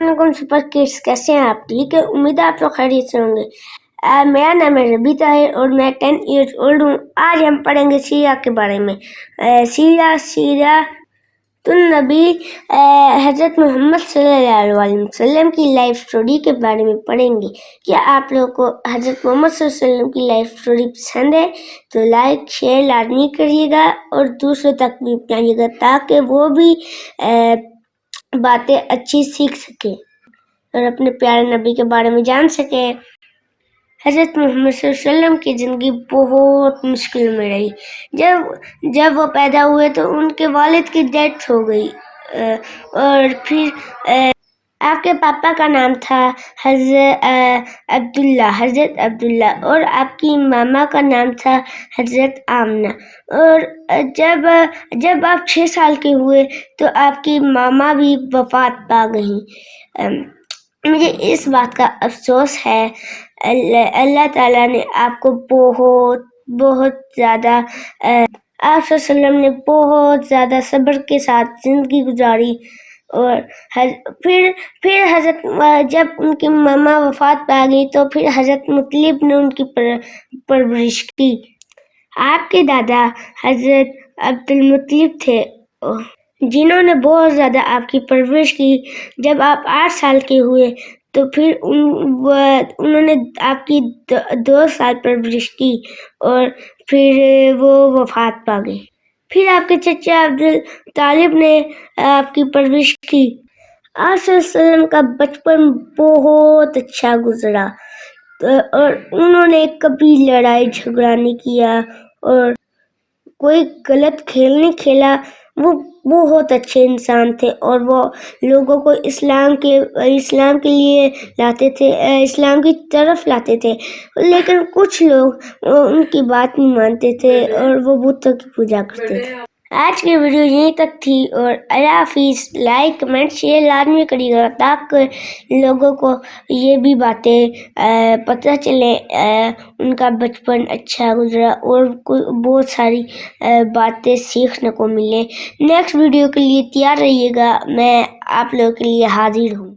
वालेकुम super kids, कैसे हैं आप? ठीक है, उम्मीद है आप लोग खैरियत से होंगे। मेरा नाम है रबी ताहिर और मैं 10 ईयर्स ओल्ड हूँ। आज हम पढ़ेंगे सीरा के बारे में। सीरा तुन नबी हज़रत मोहम्मद सल्लल्लाहु अलैहि वसल्लम की लाइफ स्टोरी के बारे में पढ़ेंगे। क्या आप लोगों को हज़रत मोहम्मद सल्लल्लाहु अलैहि वसल्लम की लाइफ स्टोरी पसंद है तो लाइक शेयर लाजमी करिएगा और दूसरों तक भी पहुँचाइएगा ताकि वो भी बातें अच्छी सीख सके और अपने प्यारे नबी के बारे में जान सके। हज़रत मोहम्मद सल्लल्लाहु अलैहि वसल्लम की ज़िंदगी बहुत मुश्किल में रही। जब वो पैदा हुए तो उनके वालिद की डेथ हो गई और फिर आपके पापा का नाम था हज़रत अब्दुल्ला और आपकी मामा का नाम था हज़रत आमना। और जब आप 6 साल के हुए तो आपकी मामा भी वफ़ात पा गईं। मुझे इस बात का अफसोस है। अल्लाह ताला ने आपको बहुत ज़्यादा आप वसल्लम ने बहुत ज़्यादा सब्र के साथ ज़िंदगी गुजारी और फिर हज़रत जब उनकी मामा वफ़ात पा गई तो फिर हज़रत मुत्तलिब ने उनकी परवरिश की। आपके दादा हज़रत अब्दुल मुत्तलिब थे जिन्होंने बहुत ज़्यादा आपकी परवरिश की। जब आप 8 साल के हुए तो फिर उन्होंने आपकी 2 साल परवरिश की और फिर वो वफ़ात पा गए। फिर आपके चचा अब्दुल तालिब ने आपकी परवरिश की। आप सल्लल्लाहु का बचपन बहुत अच्छा गुजरा और उन्होंने कभी लड़ाई झगड़ा नहीं किया और कोई गलत खेल नहीं खेला। वो बहुत अच्छे इंसान थे और वो लोगों को इस्लाम के लिए लाते थे, इस्लाम की तरफ लाते थे। लेकिन कुछ लोग उनकी बात नहीं मानते थे और वो बुतों की पूजा करते थे। आज की वीडियो यहीं तक थी और अल्लाह हाफिज़। लाइक कमेंट शेयर लाजमी करिएगा ताकि लोगों को ये भी बातें पता चले उनका बचपन अच्छा गुजरा और बहुत सारी बातें सीखने को मिले। नेक्स्ट वीडियो के लिए तैयार रहिएगा, मैं आप लोगों के लिए हाजिर हूँ।